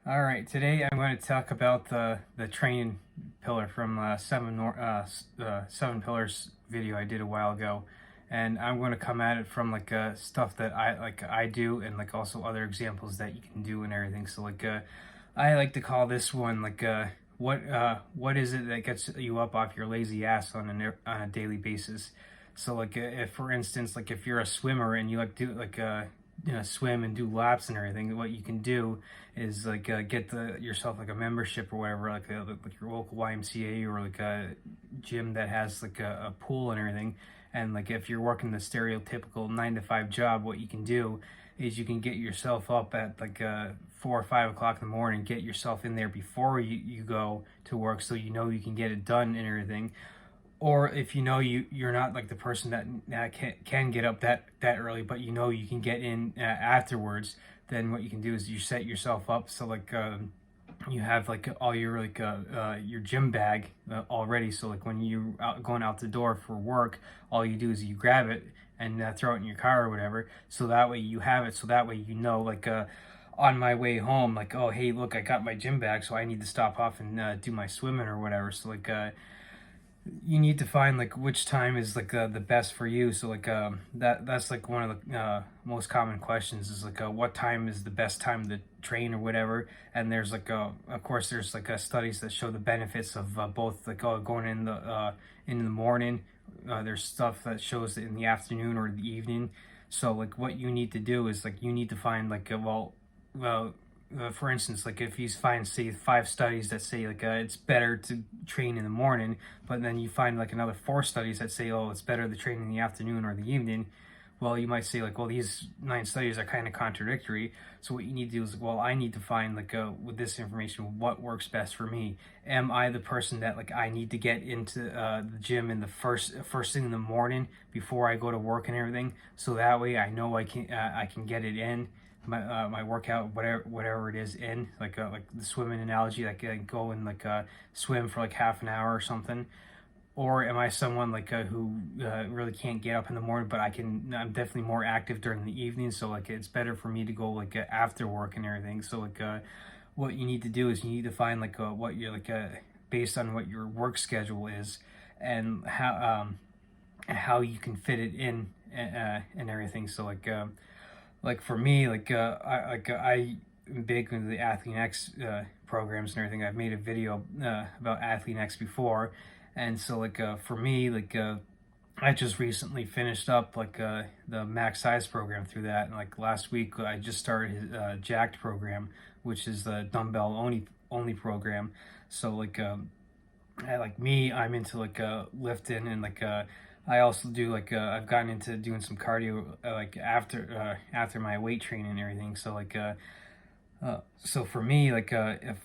All right, today I'm going to talk about the training pillar from Seven Pillars video I did a while ago, and I'm going to come at it from stuff that I do, and like also other examples that you can do and everything. So I like to call this one what is it that gets you up off your lazy ass on a daily basis. So if for instance, like if you're a swimmer and you swim and do laps and everything, what you can do is get yourself like a membership or whatever, like your local YMCA or like a gym that has like a pool and everything. And like if you're working the stereotypical 9 to 5 job, what you can do is you can get yourself up at 4 or 5 o'clock in the morning, get yourself in there before you go to work, so you know you can get it done and everything. Or if you know you're not like the person that can get up that early, but you know you can get in afterwards, then what you can do is you set yourself up so you have like all your gym bag already. So like when you going out the door for work, all you do is you grab it and throw it in your car or whatever. So that way you have it. So that way you know on my way home, like, oh hey, look, I got my gym bag, so I need to stop off and do my swimming or whatever. So you need to find like which time is the best for you. So that's like one of the most common questions is what time is the best time to train or whatever. And there's of course there's studies that show the benefits of both going in the morning. There's stuff that shows it in the afternoon or the evening. So like what you need to do is you need to find for instance, like if you find say 5 studies that say it's better to train in the morning, but then you find like another 4 studies that say, oh, it's better to train in the afternoon or the evening. Well, you might say well, these 9 studies are kind of contradictory. So what you need to do is, well, I need to find with this information what works best for me. Am I the person that I need to get into the gym in the first thing in the morning before I go to work and everything, so that way I know I can get it in my workout, whatever it is, in like the swimming analogy, I go and swim for half an hour or something. Or am I someone who really can't get up in the morning, but I'm definitely more active during the evening, so it's better for me to go after work and everything. So what you need to do is you need to find what you're based on what your work schedule is, and how you can fit it in and everything. So like for me, I am big into the Athlean-X programs and everything. I've made a video about Athlean-X before, and so for me, I just recently finished up the max size program through that, and last week I just started his jacked program, which is the dumbbell only program. So I'm into lifting, and I also do I've gotten into doing some cardio after my weight training and everything. So so for me, if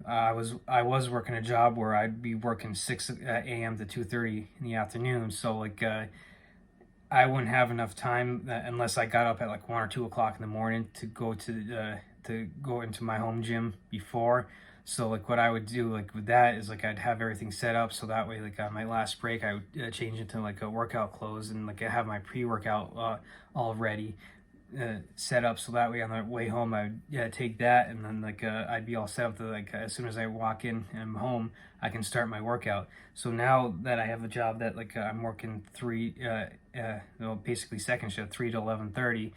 I was working a job where I'd be working 6 a.m. to 2:30 in the afternoon. So I wouldn't have enough time unless I got up at 1 or 2 o'clock in the morning to go into my home gym before. So what I would do with that is I'd have everything set up, so that way on my last break I would change into a workout clothes, and I have my pre-workout all ready, set up, so that way on the way home I would take that, and then I'd be all set up to as soon as I walk in and I'm home, I can start my workout. So now that I have a job that I'm working basically second shift, 3 to 11:30,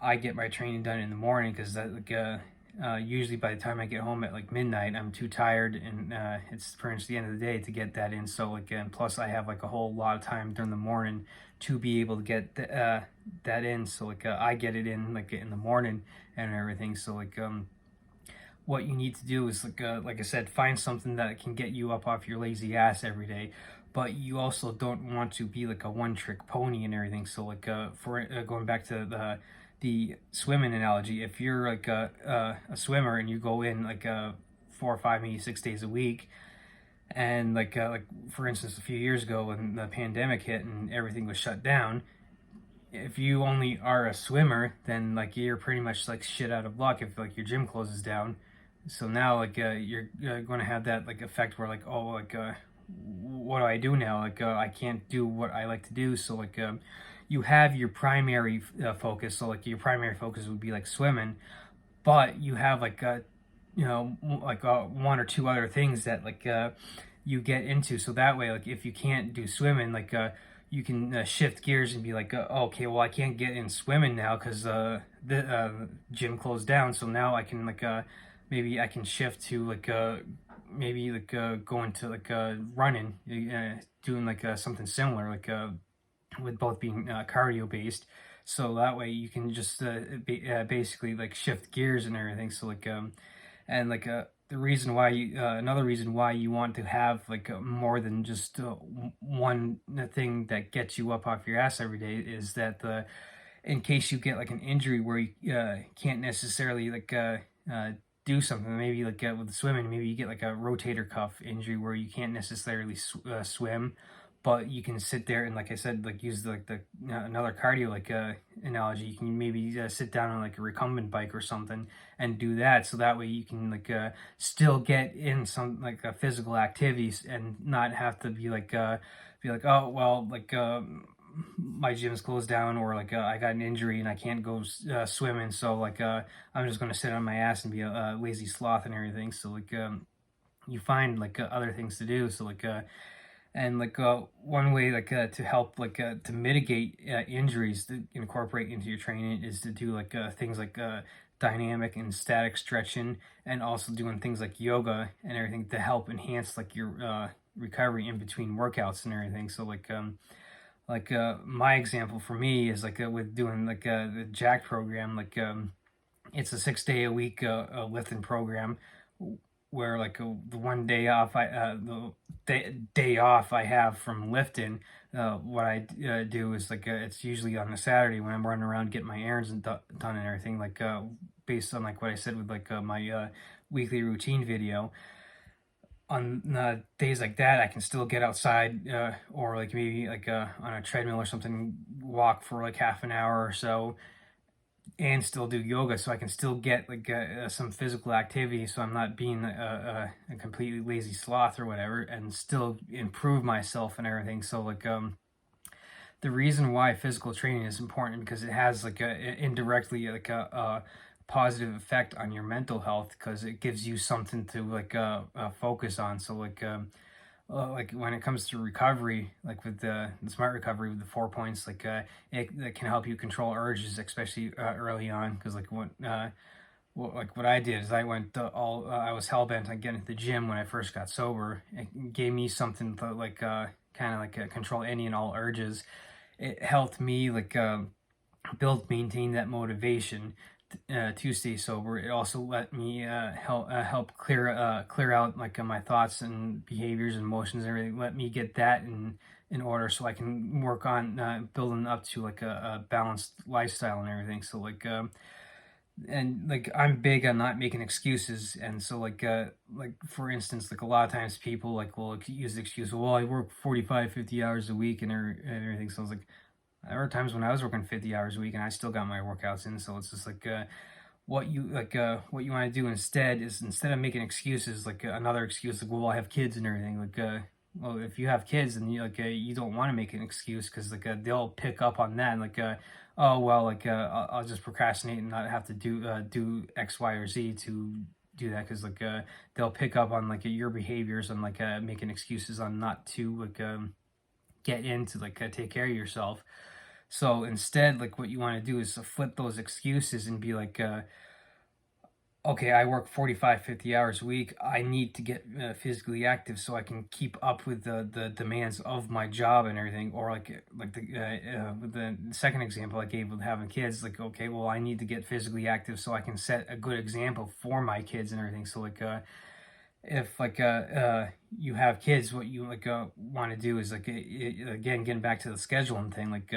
I get my training done in the morning, because that usually by the time I get home at midnight, I'm too tired, and it's pretty much the end of the day to get that in. So and plus I have a whole lot of time during the morning to be able to get that in. So I get it in in the morning and everything. So what you need to do is like I said, find something that can get you up off your lazy ass every day, but you also don't want to be a one-trick pony and everything. So for going back to the swimming analogy, if you're a swimmer and you go in 4 or 5, maybe 6 days a week, and for instance a few years ago when the pandemic hit and everything was shut down, if you only are a swimmer, then you're pretty much shit out of luck if your gym closes down. So now you're going to have that effect where what do I do now? I can't do what I like to do. So you have your primary focus. So your primary focus would be swimming, but you have like one or two other things that like you get into. So that way, like if you can't do swimming, like you can shift gears and be like, okay, well I can't get in swimming now because the gym closed down. So now I can like maybe I can shift to like maybe like going to like running, doing like something similar, like with both being cardio based. So that way you can just basically like shift gears and everything. So like and like the reason why you another reason why you want to have like more than just one thing that gets you up off your ass every day is that the in case you get like an injury where you can't necessarily like do something, maybe like with swimming, maybe you get like a rotator cuff injury where you can't necessarily swim, but you can sit there and like I said, like use like the another cardio like analogy, you can maybe sit down on like a recumbent bike or something and do that, so that way you can like still get in some like physical activities and not have to be like, oh well, like my gym's closed down, or like I got an injury and I can't go swimming, so like I'm just gonna sit on my ass and be a lazy sloth and everything. So like you find like other things to do. So like and like one way like to help like to mitigate injuries to incorporate into your training is to do like things like dynamic and static stretching, and also doing things like yoga and everything to help enhance like your recovery in between workouts and everything. So like my example for me is like with doing like the jack program, like it's a 6 day a week lifting program where like the one day off the day off I have from lifting, what I do is like it's usually on a Saturday when I'm running around getting my errands done and everything, like based on like what I said with like my weekly routine video. On days like that, I can still get outside, or like maybe like on a treadmill or something, walk for like half an hour or so, and still do yoga, so I can still get like some physical activity, so I'm not being a completely lazy sloth or whatever, and still improve myself and everything. So like the reason why physical training is important because it has like indirectly like a positive effect on your mental health, because it gives you something to like focus on. So like when it comes to recovery, like with the smart recovery with the 4 points, like it can help you control urges, especially early on. Because like what I did is I went all I was hell bent on getting to the gym when I first got sober. It gave me something to like kind of like control any and all urges. It helped me like maintain that motivation to stay sober. It also let me help clear out like my thoughts and behaviors and emotions and everything. Let me get that in order so I can work on building up to like a balanced lifestyle and everything. So like and like I'm big on not making excuses, and so like for instance, like a lot of times people like will use the excuse, well I work 45-50 hours a week and everything. So I was like, there were times when I was working 50 hours a week and I still got my workouts in. So it's just like what you what you want to do instead is, instead of making excuses, like another excuse like, well I have kids and everything, like well if you have kids and you don't want to make an excuse, because like they'll pick up on that and like oh well, like I'll just procrastinate and not have to do X, Y, or Z to do that, because like they'll pick up on like your behaviors and like making excuses on not to like get in to like take care of yourself. So instead, like what you want to do is flip those excuses and be like, okay, I work 45-50 hours a week. I need to get physically active so I can keep up with the demands of my job and everything. Or like with the second example I gave with having kids, like, okay, well, I need to get physically active so I can set a good example for my kids and everything. So like if like you have kids, what you like want to do is like again, getting back to the scheduling thing, like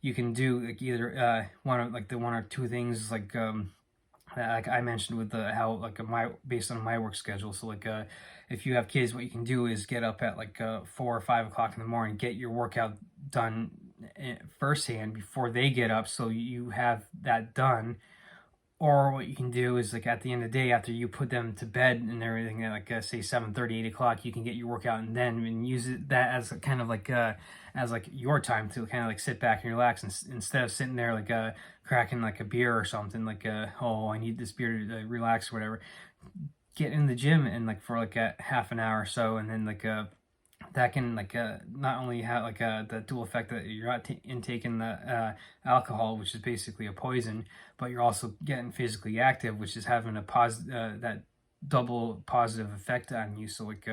you can do like either one of like the one or two things like I mentioned with the how like my based on my work schedule. So like if you have kids, what you can do is get up at like 4 or 5 o'clock in the morning, get your workout done firsthand before they get up, so you have that done. Or what you can do is like at the end of the day, after you put them to bed and everything, like say 7:30, 8 o'clock, you can get your workout and then and use that as a kind of like as like your time to kind of like sit back and relax, and instead of sitting there like cracking like a beer or something, like oh I need this beer to relax or whatever. get in the gym and like for like a half an hour or so, and then like that can like not only have like the dual effect that you're not intaking the alcohol, which is basically a poison, but you're also getting physically active, which is having a positive that double positive effect on you. So like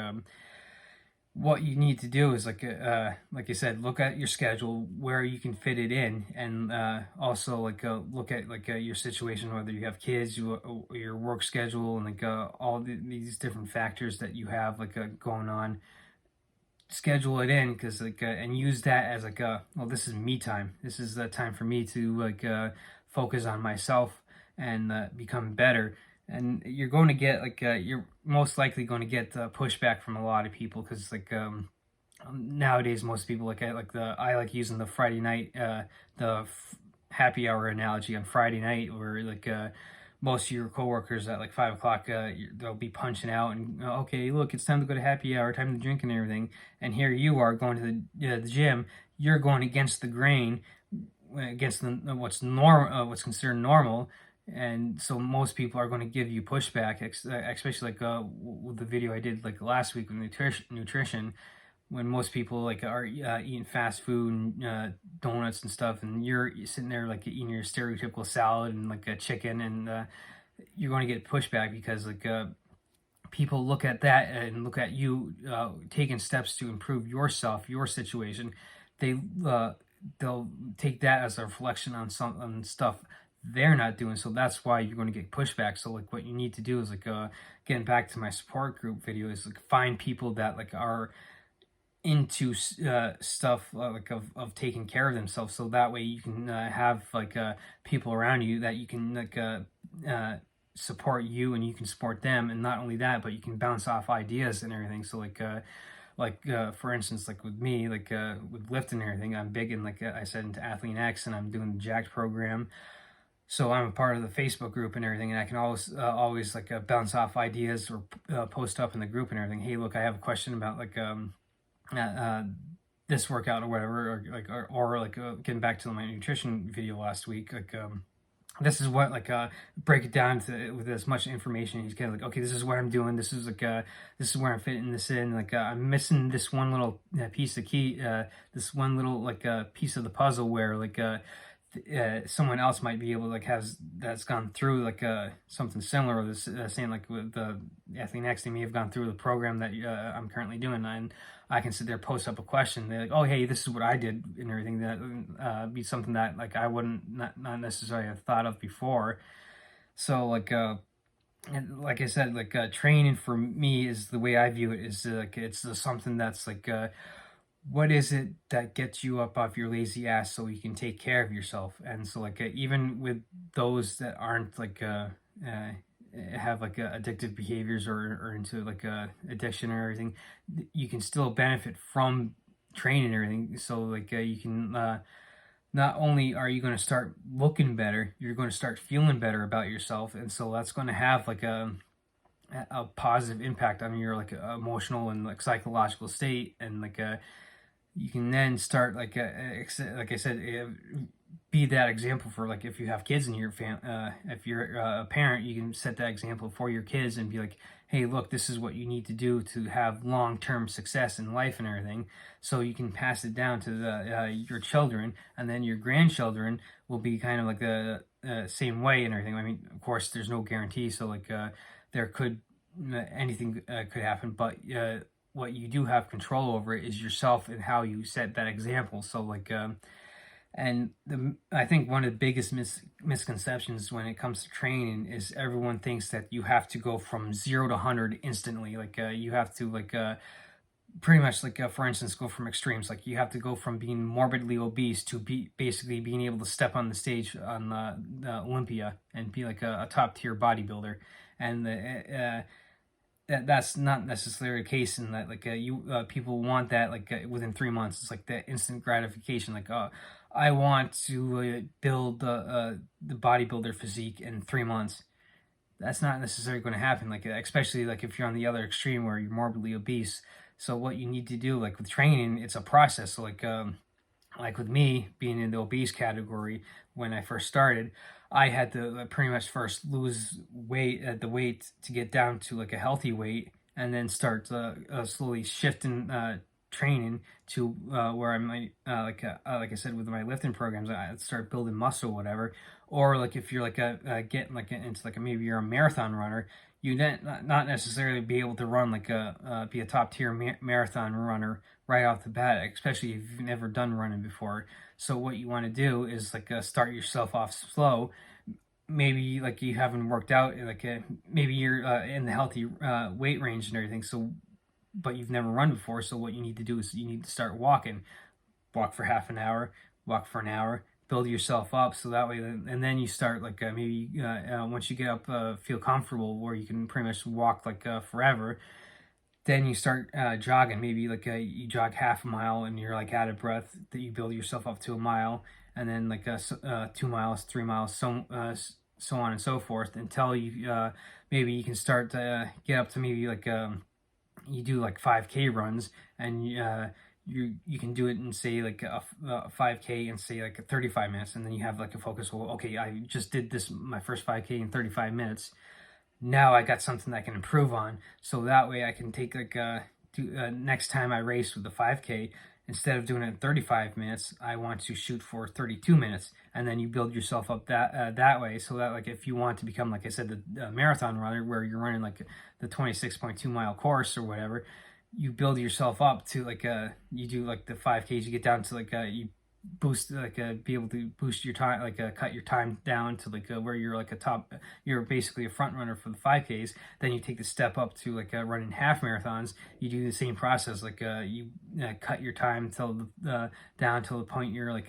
what you need to do is like I said, look at your schedule where you can fit it in, and also like look at like your situation, whether you have kids, your work schedule, and like all these different factors that you have like going on. Schedule it in, because like and use that as like well, this is me time, this is the time for me to like focus on myself and become better. And you're going to get like you're most likely going to get pushback from a lot of people, because like nowadays most people I like using the Friday night happy hour analogy on Friday night, where like most of your coworkers at like 5 o'clock, they'll be punching out and okay, look, it's time to go to happy hour, time to drink and everything. And here you are going to the gym. You're going against the grain, against what's considered normal. And so most people are going to give you pushback, especially like with the video I did like last week with nutrition, when most people like are eating fast food and donuts and stuff, and you're sitting there like eating your stereotypical salad and like a chicken, and you're going to get pushback, because like people look at that and look at you taking steps to improve yourself, your situation. They'll take that as a reflection on stuff they're not doing. So that's why you're going to get pushback. So like what you need to do is like getting back to my support group video, is like find people that like are into stuff like of taking care of themselves, so that way you can have like people around you that you can like support you, and you can support them. And not only that, but you can bounce off ideas and everything. So like for instance, like with me, like with lifting and everything, I'm big in like I said, into Athlean X, and I'm doing the Jacked program. So I'm a part of the Facebook group and everything, and I can always like bounce off ideas, or post up in the group and everything. Hey, look, I have a question about like this workout or whatever, or like getting back to my nutrition video last week, like this is what like break it down to with as much information. He's kind of like, okay, this is what I'm doing, this is like this is where I'm fitting this in, like I'm missing this one little piece of key, this one little like piece of the puzzle, where like someone else might be able to like that's gone through like something similar, or this saying like with the Athlean X, they may have gone through the program that I'm currently doing, and I can sit there, post up a question, they're like, oh hey, this is what I did and everything, that be something that like I wouldn't not necessarily have thought of before. So like and like I said, like training for me is the way I view it, is like it's something that's like what is it that gets you up off your lazy ass so you can take care of yourself. And so like even with those that aren't like have like addictive behaviors, or into like addiction or everything, you can still benefit from training and everything. So like you can not only are you going to start looking better, you're going to start feeling better about yourself, and so that's going to have like a positive impact on your like emotional and like psychological state. And like you can then start like like I said, be that example for like if you have kids in your if you're a parent, you can set that example for your kids and be like, hey look, this is what you need to do to have long-term success in life and everything. So you can pass it down to your children, and then your grandchildren will be kind of like the same way and everything. I mean, of course there's no guarantee, so like there could anything could happen, but what you do have control over is yourself and how you set that example. So like and I think one of the biggest misconceptions when it comes to training is everyone thinks that you have to go from 0 to 100 instantly. Like you have to like pretty much like for instance, go from extremes. Like you have to go from being morbidly obese to basically being able to step on the stage on the Olympia and be like a top tier bodybuilder. And that's not necessarily the case, in that like people want that like within 3 months. It's like that instant gratification, like I want to build the bodybuilder physique in 3 months. That's not necessarily going to happen, like especially like if you're on the other extreme where you're morbidly obese. So what you need to do, like with training, it's a process. So like with me being in the obese category when I first started, I had to pretty much first lose weight at the weight to get down to like a healthy weight, and then start slowly shifting training to where I might like I said with my lifting programs, I start building muscle, whatever. Or like if you're like getting like into like maybe you're a marathon runner, you not necessarily be able to run like be a top tier marathon runner right off the bat, especially if you've never done running before. So what you want to do is like start yourself off slow. Maybe like you haven't worked out, like maybe you're in the healthy weight range and everything. So, but you've never run before. So what you need to do is you need to start walking. Walk for half an hour, walk for an hour, build yourself up so that way, and then you start like maybe once you get up, feel comfortable where you can pretty much walk like forever. Then you start jogging. Maybe like you jog half a mile and you're like out of breath. That you build yourself up to a mile, and then like 2 miles, 3 miles, so on and so forth until you maybe you can start to get up to maybe like you do like 5K runs, and you can do it in say like a 5K in say like 35 minutes, and then you have like a focus. Well, okay, I just did this my first 5K in 35 minutes. Now I got something I can improve on, so that way I can take like next time I race with the 5K, instead of doing it in 35 minutes, I want to shoot for 32 minutes, and then you build yourself up that way, so that like if you want to become, like I said, the marathon runner where you're running like the 26.2 mile course or whatever, you build yourself up to like you do like the 5Ks, you get down to like you boost like be able to boost your time, like cut your time down to like where you're like you're basically a front runner for the 5Ks. Then you take the step up to like running half marathons. You do the same process, like you cut your time till down to the point you're like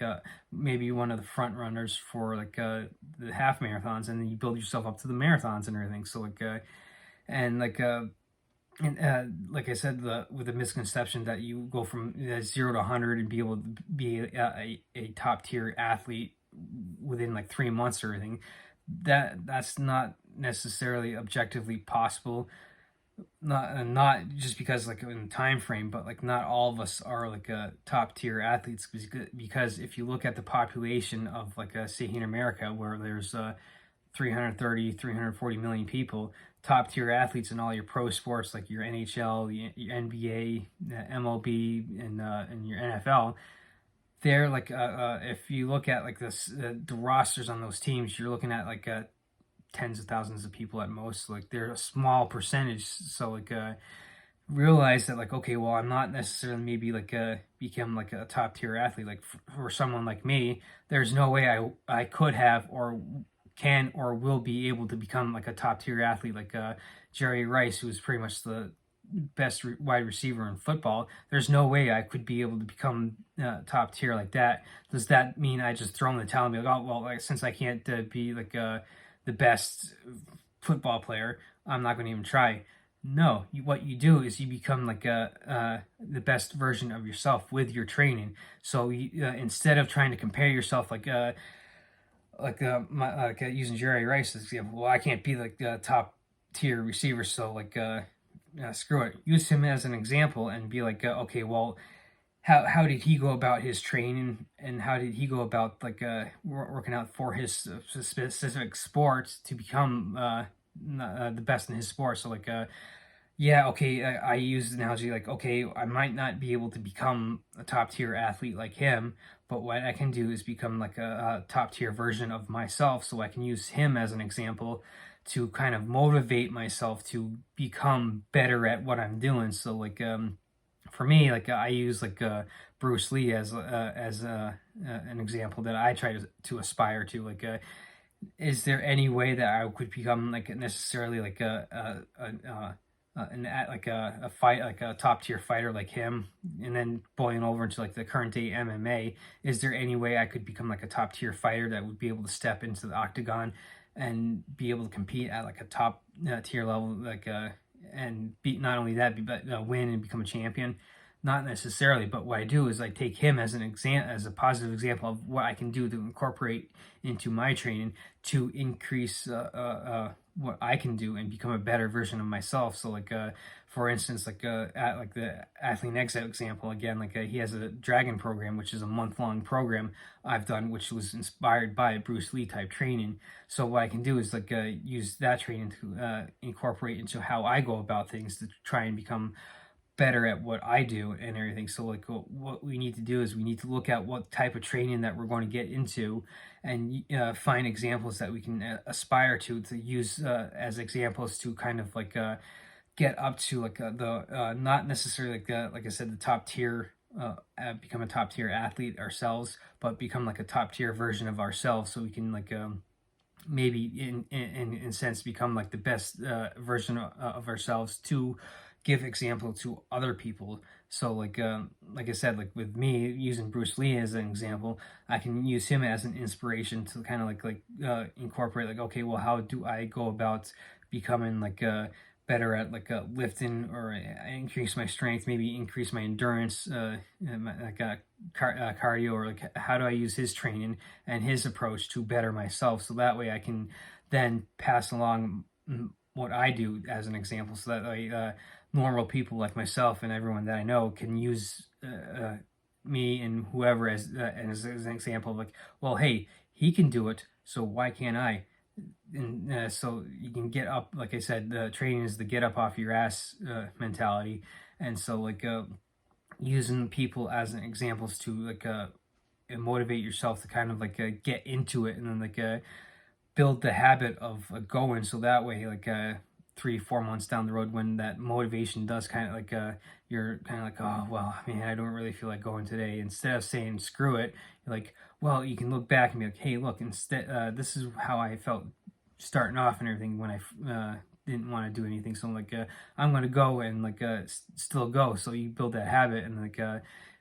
maybe one of the front runners for like the half marathons, and then you build yourself up to the marathons and everything. So like and like I said, with the misconception that you go from 0 to 100 and be able to be a top tier athlete within like 3 months or anything, that's not necessarily objectively possible. Not just because like in time frame, but like not all of us are like top tier athletes, because if you look at the population of like say in America, where there's 330, 340 million people, top tier athletes in all your pro sports like your NHL, your NBA, MLB, and your NFL. They're like if you look at like the rosters on those teams, you're looking at like tens of thousands of people at most. Like they're a small percentage. So like realize that like, okay, well, I'm not necessarily maybe like become like a top tier athlete. Like for someone like me, there's no way I could have or can or will be able to become like a top tier athlete like Jerry Rice, who is pretty much the best wide receiver in football. There's no way I could be able to become top tier like that. Does that mean I just throw in the towel and be like, oh well, like, since I can't be like the best football player, I'm not going to even try? No, what you do is you become like the best version of yourself with your training. So instead of trying to compare yourself using Jerry Rice as example, well, I can't be like the top tier receiver, so like screw it. Use him as an example and be like, okay, well, how did he go about his training, and how did he go about like working out for his specific sport to become the best in his sport? So like yeah, okay, I use the analogy like, okay, I might not be able to become a top tier athlete like him, but what I can do is become like a top tier version of myself, so I can use him as an example to kind of motivate myself to become better at what I'm doing. So like for me, like I use like Bruce Lee as an example that I try to aspire to. Like is there any way that I could become like necessarily like a fight, like a top tier fighter like him, and then boiling over into like the current day MMA? Is there any way I could become like a top tier fighter that would be able to step into the octagon and be able to compete at like a top tier level, like and beat, not only that, but win and become a champion? Not necessarily, but what I do is I take him as an as a positive example of what I can do to incorporate into my training to increase what I can do and become a better version of myself. So like for instance, at like the Athlete Next example again, like he has a Dragon program, which is a month-long program I've done, which was inspired by Bruce Lee type training. So what I can do is like use that training to incorporate into how I go about things to try and become better at what I do and everything. So like what we need to do is we need to look at what type of training that we're going to get into, and find examples that we can aspire to use as examples to kind of like get up to like the not necessarily like I said, the top tier, become a top tier athlete ourselves, but become like a top tier version of ourselves, so we can like maybe in sense become like the best version of ourselves to give example to other people. So like I said, like with me using Bruce Lee as an example, I can use him as an inspiration to kind of incorporate like, okay, well, how do I go about becoming like better at like lifting, or increase my strength, maybe increase my endurance, cardio, or like how do I use his training and his approach to better myself, so that way I can then pass along what I do as an example, so that normal people like myself and everyone that I know can use me and whoever as an example of like, well, hey, he can do it, so why can't I? And so you can get up, like I said, the training is the get up off your ass mentality. And so like using people as an examples to like motivate yourself to kind of like get into it, and then like build the habit of going, so that way like 3-4 months down the road, when that motivation does kind of like you're kind of like, oh well, I mean, I don't really feel like going today, instead of saying screw it, you're like, well, you can look back and be like, hey, look, instead this is how I felt starting off and everything when I didn't want to do anything, so like I'm gonna go and like still go. So you build that habit, and like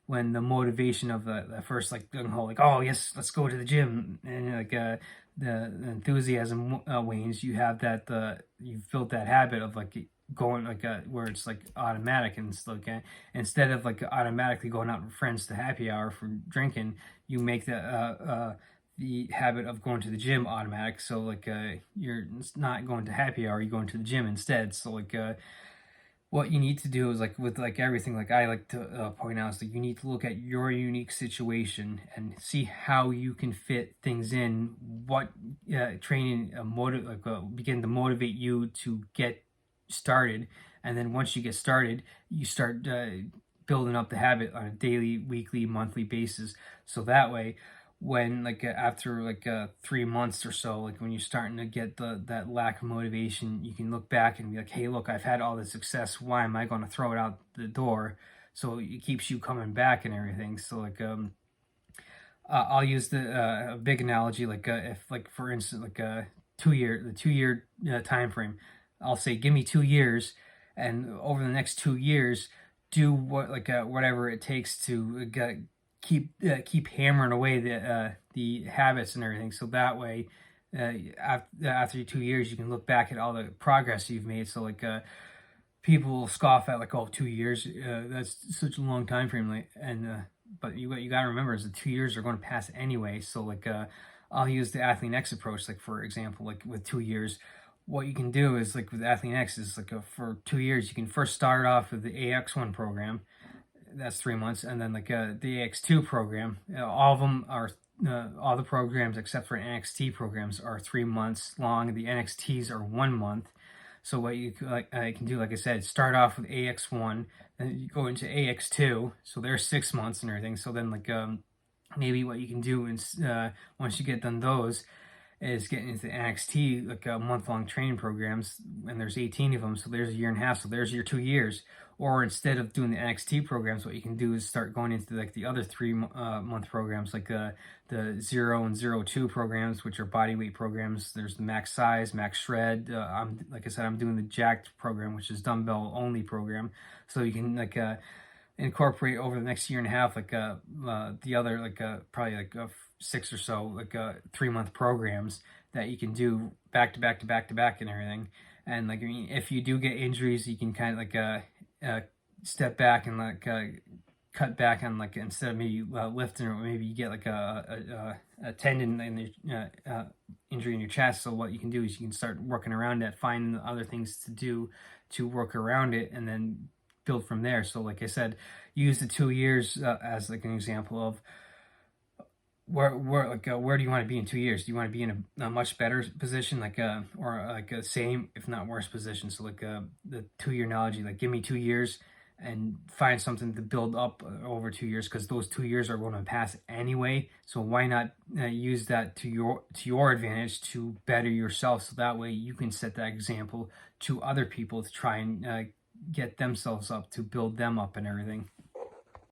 when the motivation of the first like whole like, oh yes, let's go to the gym, and like the enthusiasm wanes, you have that you've built that habit of like going like where it's like automatic, and it's like instead of like automatically going out with friends to happy hour for drinking, you make the habit of going to the gym automatic. So like you're not going to happy hour, you're going to the gym instead. So like what you need to do is like with like everything, like I like to point out, is that you need to look at your unique situation and see how you can fit things in, what training begin to motivate you to get started, and then once you get started, you start building up the habit on a daily, weekly, monthly basis. So that way, when like after like 3 months or so, like when you're starting to get that lack of motivation, you can look back and be like, hey, look, I've had all this success, why am I going to throw it out the door? So it keeps you coming back and everything. So like I'll use the big analogy, like if like for instance like the 2 year time frame, I'll say give me 2 years, and over the next 2 years do what like whatever it takes to keep hammering away the habits and everything, so that way after 2 years you can look back at all the progress you've made. So like people will scoff at like, oh, 2 years, that's such a long time frame, like, and but you got to remember is the 2 years are going to pass anyway. So like I'll use the Athlete Next approach, like for example, like with 2 years, what you can do is like with Athlete Next is like for 2 years you can first start off with the AX1 program, that's 3 months, and then like the AX2 program, all of them are all the programs except for NXT programs are 3 months long. The NXTs are 1 month. So what you I can do, like I said, start off with AX1, then you go into AX2, so there's 6 months and everything. So then like maybe what you can do is once you get done those, is getting into the NXT, like month-long training programs, and there's 18 of them, so there's a year and a half, so there's your 2 years. Or instead of doing the NXT programs, what you can do is start going into like the other 3 month programs, like the 0 and 02 programs, which are body weight programs. There's the max size, max shred. I'm like I said, I'm doing the jacked program, which is dumbbell only program. So you can like incorporate over the next year and a half, like the other like probably like 6 or so like 3 month programs that you can do back to back to back to back and everything. And like I mean, if you do get injuries, you can kind of like step back and like cut back on, like, instead of maybe lifting, or maybe you get like a tendon in the injury in your chest. So what you can do is you can start working around that, finding other things to do to work around it, and then build from there. So like I said, use the 2 years as like an example of where do you want to be in 2 years? Do you want to be in a much better position, like or like a same, if not worse position? So like the 2 year analogy, like give me 2 years and find something to build up over 2 years, because those 2 years are going to pass anyway. So why not use that to your advantage to better yourself, so that way you can set that example to other people to try and get themselves up, to build them up and everything.